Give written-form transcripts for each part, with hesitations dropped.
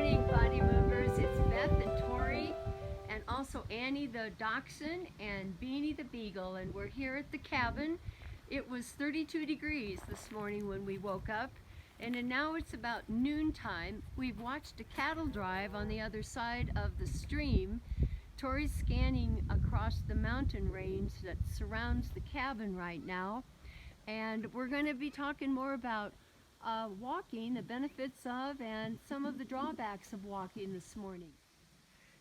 morning, body movers. It's Beth and Tory, and also Annie the dachshund and Beanie the beagle, and we're here at the cabin. It was 32 degrees this morning when we woke up, and now it's about noontime. We've watched a cattle drive on the other side of the stream. Tory's scanning across the mountain range that surrounds the cabin right now, and we're going to be talking more about walking, the benefits of, and some of the drawbacks of walking this morning.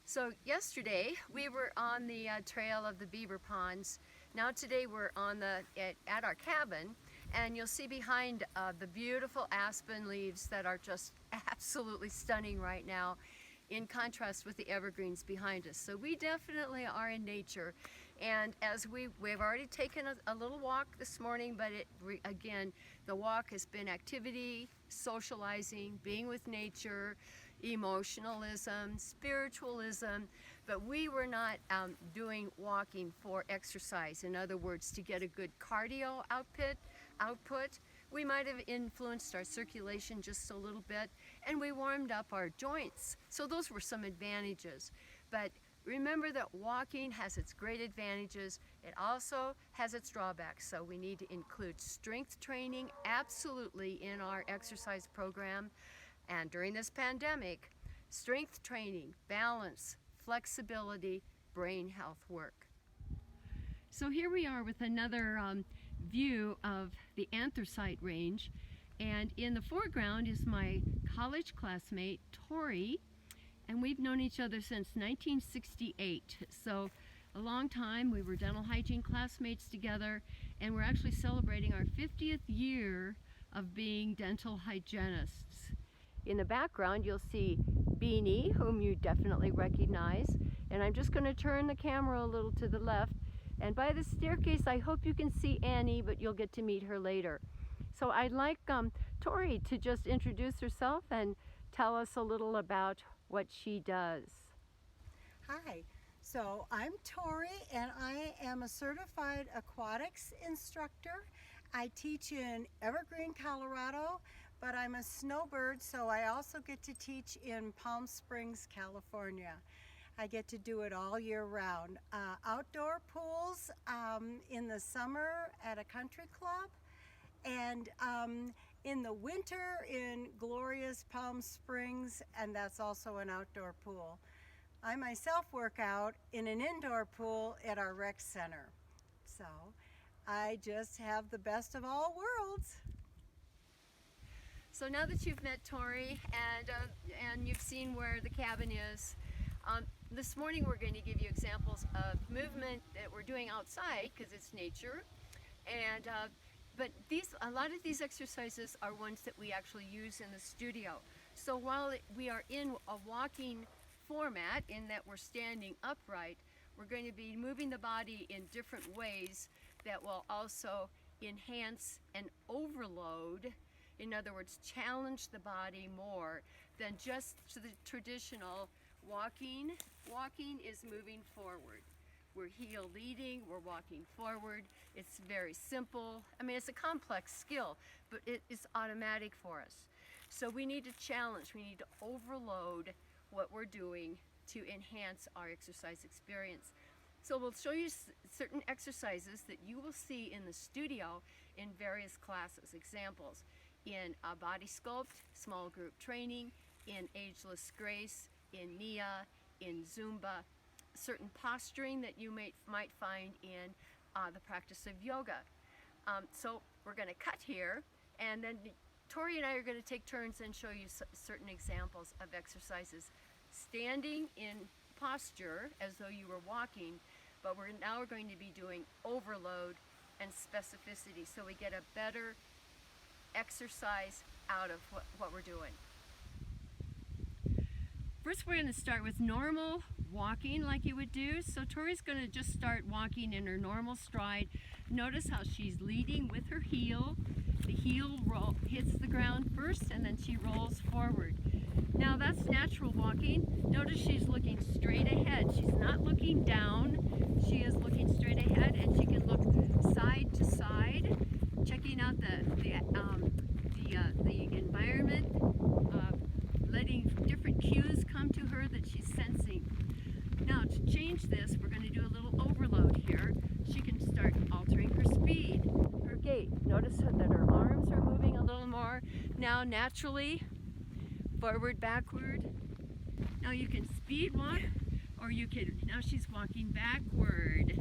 So yesterday we were on the trail of the beaver ponds. Now today we're on at our cabin, and you'll see behind the beautiful aspen leaves that are just absolutely stunning right now, in contrast with the evergreens behind us. So we definitely are in nature, and as we've already taken a little walk this morning, but again, the walk has been activity, socializing, being with nature, emotionalism, spiritualism, but we were not doing walking for exercise. In other words, to get a good cardio output. We might have influenced our circulation just a little bit, and we warmed up our joints. So those were some advantages. But remember that walking has its great advantages. It also has its drawbacks. So we need to include strength training absolutely in our exercise program. And during this pandemic, strength training, balance, flexibility, brain health work. So here we are with another view of the anthracite range, and in the foreground is my college classmate Tory, and we've known each other since 1968, so a long time. We were dental hygiene classmates together, and we're actually celebrating our 50th year of being dental hygienists. In the background you'll see Beanie, whom you definitely recognize, and I'm just going to turn the camera a little to the left. And by the staircase, I hope you can see Annie, but you'll get to meet her later. So I'd like Tory to just introduce herself and tell us a little about what she does. Hi, so I'm Tory, and I am a certified aquatics instructor. I teach in Evergreen, Colorado, but I'm a snowbird, so I also get to teach in Palm Springs, California. I get to do it all year round. Outdoor pools in the summer at a country club, and in the winter in glorious Palm Springs, and that's also an outdoor pool. I myself work out in an indoor pool at our rec center. So I just have the best of all worlds. So now that you've met Tory and you've seen where the cabin is, this morning we're going to give you examples of movement that we're doing outside because it's nature, and but a lot of these exercises are ones that we actually use in the studio. So while we are in a walking format in that we're standing upright, we're going to be moving the body in different ways that will also enhance and overload. In other words, challenge the body more than just the traditional walking. Walking is moving forward. We're heel leading, we're walking forward. It's very simple. I mean, it's a complex skill, but it is automatic for us. So we need to challenge, we need to overload what we're doing to enhance our exercise experience. So we'll show you certain exercises that you will see in the studio in various classes. Examples in body sculpt, small group training, in ageless grace, in Nia, in Zumba, certain posturing that you might find in the practice of yoga. So we're going to cut here, and then Tory and I are going to take turns and show you certain examples of exercises standing in posture as though you were walking, but now we're going to be doing overload and specificity, so we get a better exercise out of what we're doing. First, we're going to start with normal walking like you would do. So Tory's going to just start walking in her normal stride. Notice how she's leading with her heel. The heel hits the ground first, and then she rolls forward. Now that's natural walking. Notice she's looking straight ahead. She's not looking down. She is looking straight ahead, and she can look side to side, checking out the environment, letting different cues Now naturally, forward, backward. Now you can speed walk, or you can, now she's walking backward.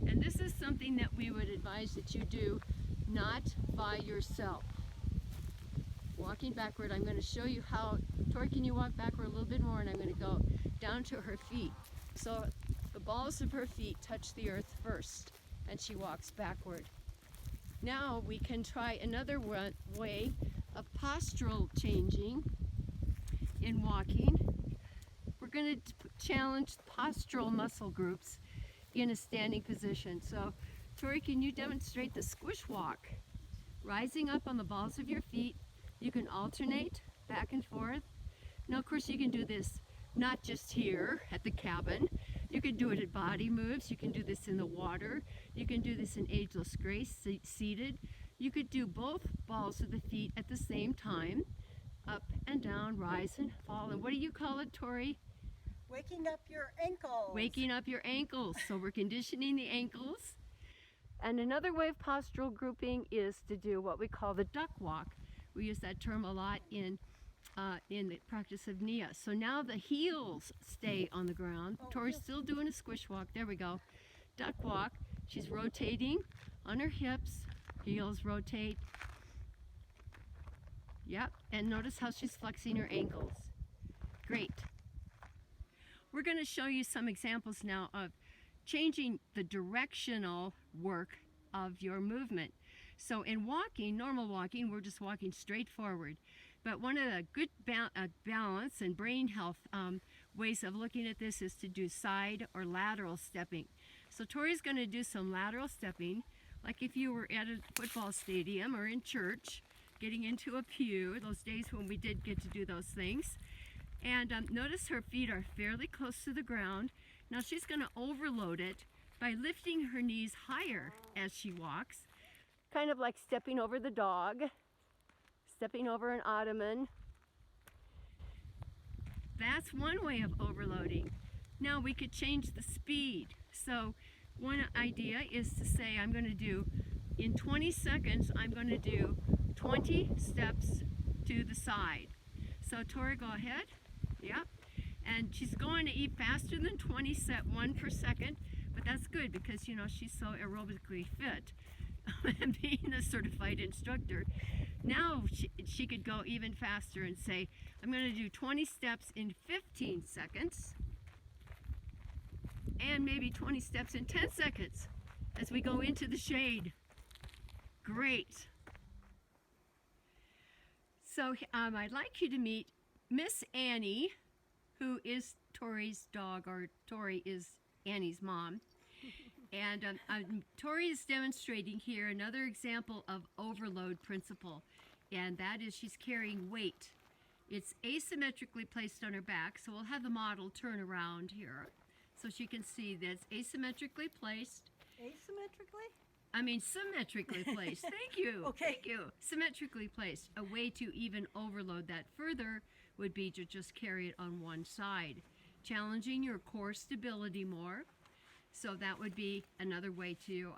And this is something that we would advise that you do not by yourself. Walking backward, I'm going to show you how. Tory, can you walk backward a little bit more? And I'm going to go down to her feet. So the balls of her feet touch the earth first, and she walks backward. Now we can try another way of postural changing in walking. We're going to challenge postural muscle groups in a standing position. So Tory, can you demonstrate the squish walk? Rising up on the balls of your feet, you can alternate back and forth. Now of course you can do this not just here at the cabin. You can do it at body moves. You can do this in the water. You can do this in Ageless Grace, seated. You could do both balls of the feet at the same time. Up and down, rise and fall. And what do you call it, Tory? Waking up your ankles. Waking up your ankles. So we're conditioning the ankles. And another way of postural grouping is to do what we call the duck walk. We use that term a lot in the practice of Nia. So now the heels stay on the ground. Tory's still doing a squish walk. There we go. Duck walk. She's rotating on her hips. Heels rotate. Yep. And notice how she's flexing her ankles. Great. We're going to show you some examples now of changing the directional work of your movement. So in walking, normal walking, we're just walking straight forward. But one of the good balance and brain health ways of looking at this is to do side or lateral stepping. So Tory's going to do some lateral stepping, like if you were at a football stadium or in church, getting into a pew, those days when we did get to do those things. And notice her feet are fairly close to the ground. Now she's going to overload it by lifting her knees higher as she walks, kind of like stepping over the dog, stepping over an ottoman. That's one way of overloading. Now we could change the speed. So one idea is to say I'm going to do, in 20 seconds, I'm going to do 20 steps to the side. So Tory, go ahead. Yep. And she's going to eat faster than 20, set 1 per second, but that's good because, you know, she's so aerobically fit. And being a certified instructor, now she could go even faster and say, I'm going to do 20 steps in 15 seconds and maybe 20 steps in 10 seconds as we go into the shade. Great. So I'd like you to meet Miss Annie, who is Tory's dog, or Tory is Annie's mom. And Tory is demonstrating here another example of overload principle, and that is she's carrying weight. It's asymmetrically placed on her back, so we'll have the model turn around here so she can see that it's asymmetrically placed. Asymmetrically? I mean symmetrically placed. Thank you. Okay. Thank you. Symmetrically placed. A way to even overload that further would be to just carry it on one side, challenging your core stability more. So that would be another way to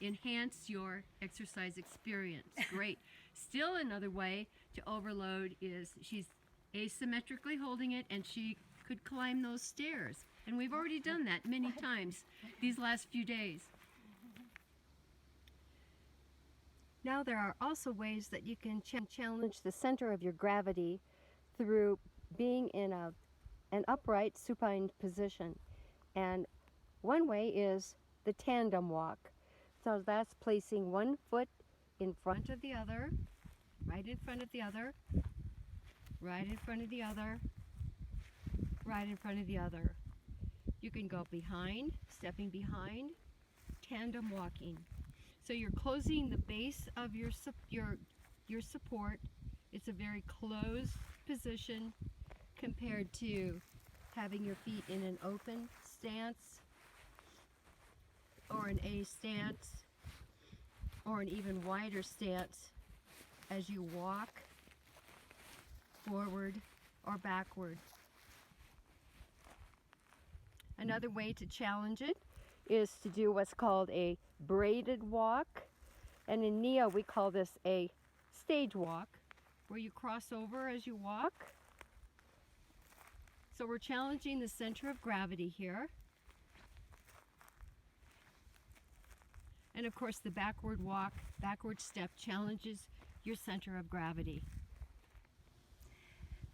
enhance your exercise experience. Great. Still another way to overload is she's asymmetrically holding it, and she could climb those stairs. And we've already done that many times these last few days. Now there are also ways that you can challenge the center of your gravity through being in an upright supine position. And one way is the tandem walk. So that's placing one foot in front of the other, right in front of the other, right in front of the other, right in front of the other. You can go behind, stepping behind, tandem walking. So you're closing the base of your support. It's a very closed position compared to having your feet in an open stance or an A stance or an even wider stance as you walk forward or backward. Another way to challenge it is to do what's called a braided walk, and in Nia we call this a stage walk. where you cross over as you walk. So we're challenging the center of gravity here. And of course the backward walk, backward step challenges your center of gravity.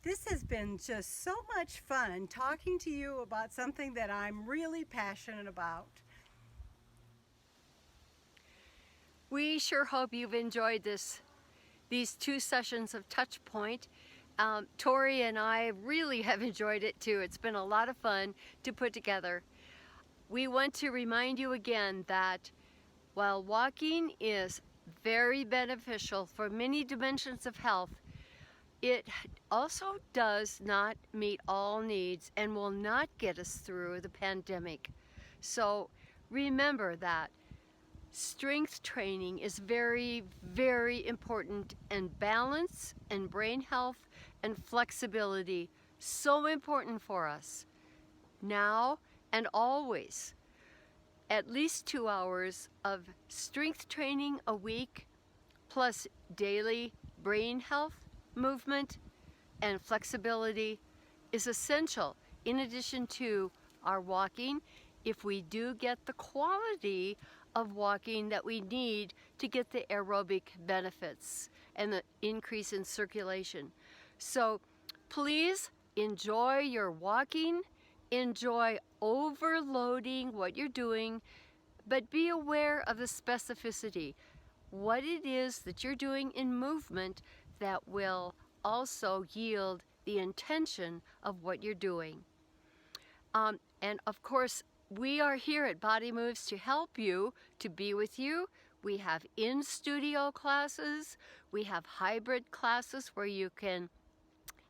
This has been just so much fun talking to you about something that I'm really passionate about. We sure hope you've enjoyed these 2 sessions of Touchpoint. Tory and I really have enjoyed it too. It's been a lot of fun to put together. We want to remind you again that while walking is very beneficial for many dimensions of health, it also does not meet all needs and will not get us through the pandemic. So remember that strength training is very, very important, and balance and brain health and flexibility, so important for us now and always. At least 2 hours of strength training a week, plus daily brain health, movement, and flexibility is essential in addition to our walking, if we do get the quality of walking that we need to get the aerobic benefits and the increase in circulation. So please enjoy your walking, enjoy overloading what you're doing, but be aware of the specificity, what it is that you're doing in movement that will also yield the intention of what you're doing. And of course, we are here at Body Moves to help you, to be with you. We have in-studio classes, we have hybrid classes where you can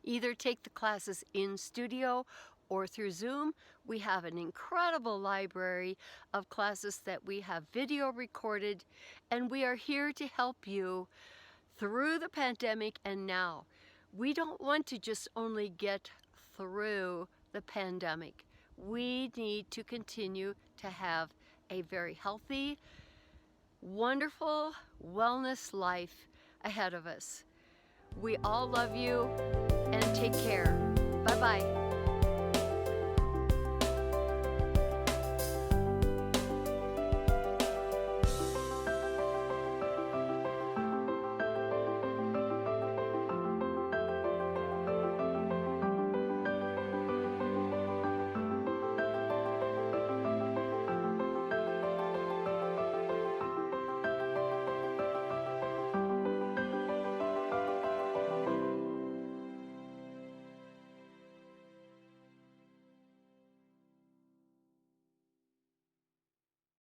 either take the classes in studio or through Zoom. We have an incredible library of classes that we have video recorded, and we are here to help you through the pandemic and now. We don't want to just only get through the pandemic. We need to continue to have a very healthy, wonderful wellness life ahead of us. We all love you and take care. Bye-bye.